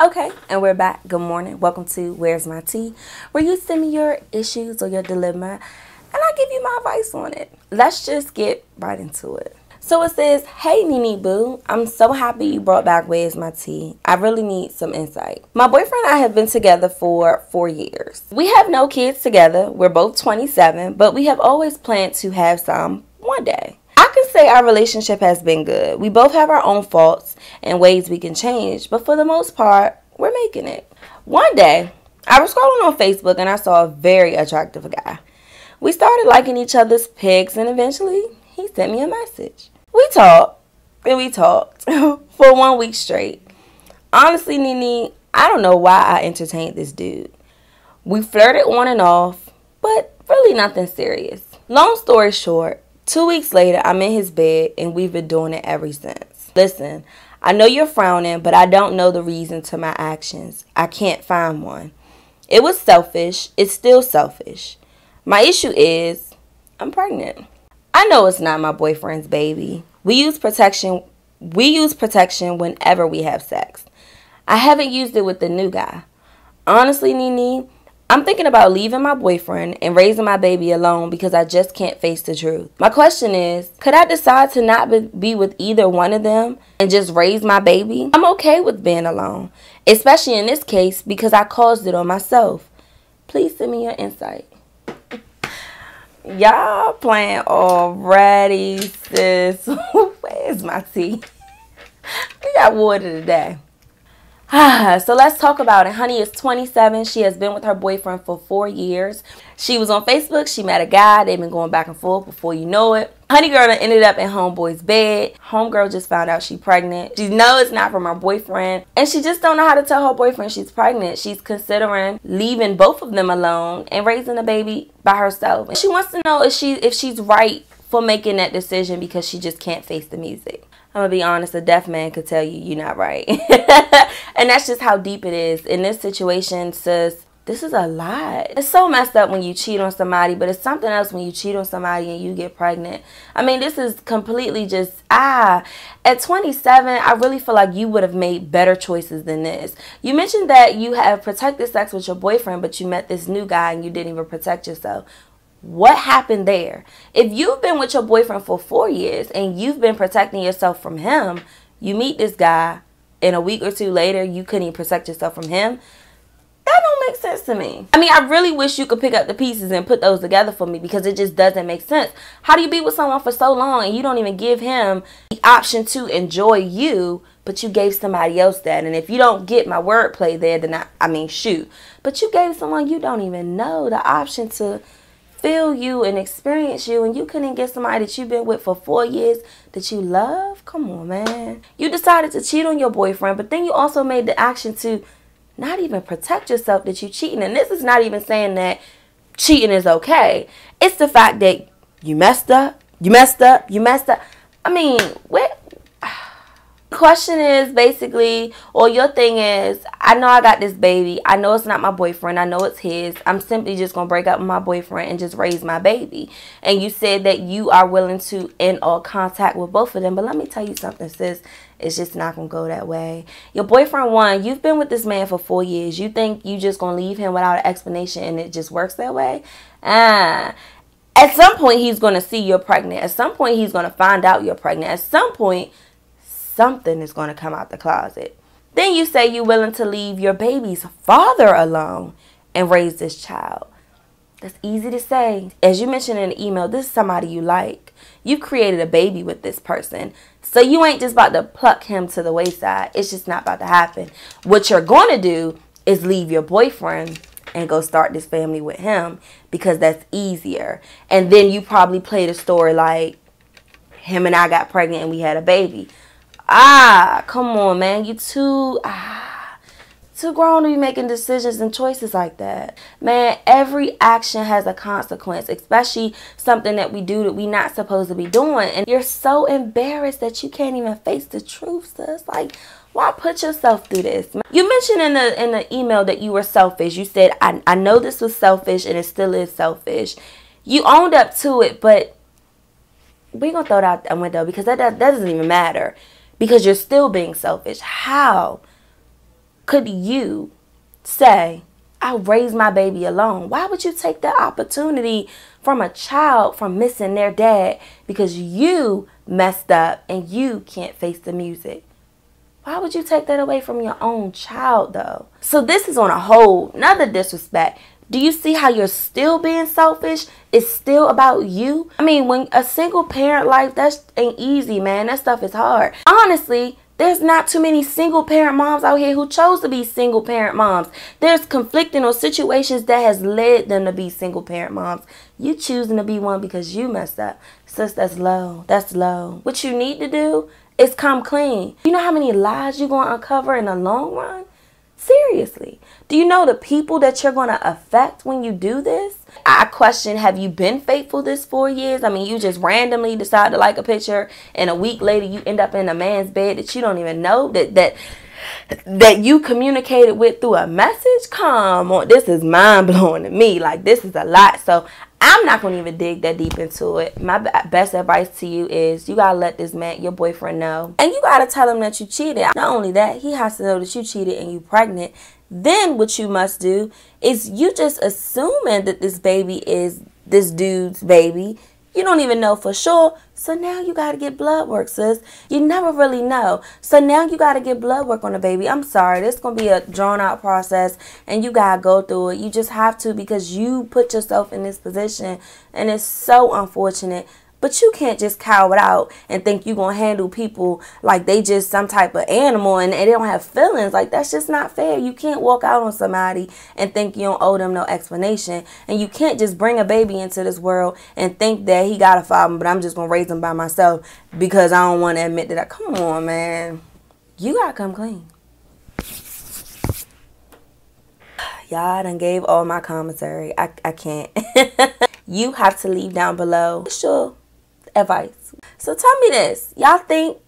Okay, and we're back. Good morning. Welcome to Where's My Tea, where you send me your issues or your dilemma, and I give you my advice on it. Let's just get right into it. So it says, "Hey Nene Boo, I'm so happy you brought back Where's My Tea. I really need some insight. My boyfriend and I have been together for 4 years. We have no kids together. We're both 27, but we have always planned to have some one day. I can say our relationship has been good. We both have our own faults and ways we can change, but for the most part, we're making it. One day, I was scrolling on Facebook and I saw a very attractive guy. We started liking each other's pics and eventually he sent me a message. We talked and we talked for 1 week straight. Honestly, Nene, I don't know why I entertained this dude. We flirted on and off, but really nothing serious. Long story short, 2 weeks later, I'm in his bed, and we've been doing it ever since. Listen, I know you're frowning, but I don't know the reason to my actions. I can't find one. It was selfish. It's still selfish. My issue is, I'm pregnant. I know it's not my boyfriend's baby. We use protection whenever we have sex. I haven't used it with the new guy. Honestly, Nene, I'm thinking about leaving my boyfriend and raising my baby alone because I just can't face the truth. My question is, could I decide to not be with either one of them and just raise my baby? I'm okay with being alone, especially in this case because I caused it on myself. Please send me your insight." Y'all playing already, sis. Where's my tea? We got water today. So let's talk about it. Honey is 27. She has been with her boyfriend for 4 years. She was on Facebook. She met a guy. They've been going back and forth before you know it. Honey girl ended up in homeboy's bed. Homegirl just found out she's pregnant. She knows it's not from her boyfriend. And she just don't know how to tell her boyfriend she's pregnant. She's considering leaving both of them alone and raising a baby by herself. And she wants to know if she's right for making that decision because she just can't face the music. I'm going to be honest, a deaf man could tell you you're not right. And that's just how deep it is. In this situation, sis, this is a lot. It's so messed up when you cheat on somebody, but it's something else when you cheat on somebody and you get pregnant. I mean, this is completely just, At 27, I really feel like you would have made better choices than this. You mentioned that you have protected sex with your boyfriend, but you met this new guy and you didn't even protect yourself. What happened there? If you've been with your boyfriend for 4 years and you've been protecting yourself from him, you meet this guy and a week or two later you couldn't even protect yourself from him. That don't make sense to me. I mean, I really wish you could pick up the pieces and put those together for me because it just doesn't make sense. How do you be with someone for so long and you don't even give him the option to enjoy you, but you gave somebody else that? And if you don't get my wordplay there, then I mean, shoot. But you gave someone you don't even know the option to feel you and experience you, and you couldn't get somebody that you've been with for 4 years that you love? Come on, man. You decided to cheat on your boyfriend, but then you also made the action to not even protect yourself that you're cheating. And this is not even saying that cheating is okay. It's the fact that you messed up. I mean, what? The question is basically, or your thing is, I know I got this baby. I know it's not my boyfriend. I know it's his. I'm simply just going to break up with my boyfriend and just raise my baby. And you said that you are willing to end all contact with both of them. But let me tell you something, sis. It's just not going to go that way. Your boyfriend won. You've been with this man for 4 years. You think you just going to leave him without an explanation and it just works that way? At some point, he's going to see you're pregnant. At some point, he's going to find out you're pregnant. At some point, something is going to come out the closet. Then you say you're willing to leave your baby's father alone and raise this child. That's easy to say. As you mentioned in the email, this is somebody you like. You created a baby with this person. So you ain't just about to pluck him to the wayside. It's just not about to happen. What you're going to do is leave your boyfriend and go start this family with him because that's easier. And then you probably play the story like him and I got pregnant and we had a baby. Come on, man. You too grown to be making decisions and choices like that. Man, every action has a consequence, especially something that we do that we're not supposed to be doing. And you're so embarrassed that you can't even face the truth, sis. Like, why put yourself through this? You mentioned in the email that you were selfish. You said, I know this was selfish and it still is selfish. You owned up to it, but we're going to throw it out the window because that doesn't even matter. Because you're still being selfish. How could you say, I'll raise my baby alone? Why would you take that opportunity from a child from missing their dad because you messed up and you can't face the music? Why would you take that away from your own child, though? So this is on a whole nother disrespect. Do you see how you're still being selfish? It's still about you. I mean, when a single parent life, that ain't easy, man. That stuff is hard. Honestly, there's not too many single parent moms out here who chose to be single parent moms. There's conflicting or situations that has led them to be single parent moms. You choosing to be one because you messed up. Sis, that's low. That's low. What you need to do is come clean. You know how many lies you're going to uncover in the long run? Seriously. Do you know the people that you're going to affect when you do this? I question, have you been faithful this 4 years? I mean, you just randomly decide to like a picture and a week later you end up in a man's bed that you don't even know that you communicated with through a message? Come on, this is mind-blowing to me. Like, this is a lot. So I'm not going to even dig that deep into it. My best advice to you is you got to let this man, your boyfriend, know. And you got to tell him that you cheated. Not only that, he has to know that you cheated and you pregnant. Then what you must do is you just assuming that this baby is this dude's baby. You don't even know for sure. So now you got to get blood work, sis. You never really know. So now you got to get blood work on the baby. I'm sorry. This is going to be a drawn out process and you got to go through it. You just have to because you put yourself in this position and it's so unfortunate. But you can't just cow it out and think you're going to handle people like they just some type of animal and they don't have feelings. Like, that's just not fair. You can't walk out on somebody and think you don't owe them no explanation. And you can't just bring a baby into this world and think that he got a father, but I'm just going to raise him by myself because I don't want to admit that. Come on, man. You got to come clean. Y'all done gave all my commentary. I can't. You have to leave down below. Sure. Advice. So tell me this. Y'all think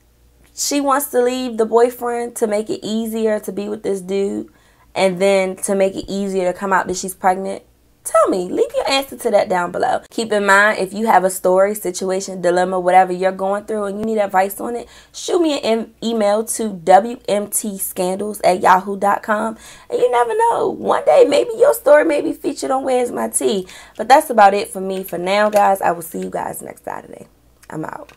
she wants to leave the boyfriend to make it easier to be with this dude and then to make it easier to come out that she's pregnant? Tell me. Leave your answer to that down below. Keep in mind, if you have a story, situation, dilemma, whatever you're going through and you need advice on it, shoot me an email to wmtscandals@yahoo.com. And you never know. One day, maybe your story may be featured on Where's My Tea. But that's about it for me for now, guys. I will see you guys next Saturday. I'm out.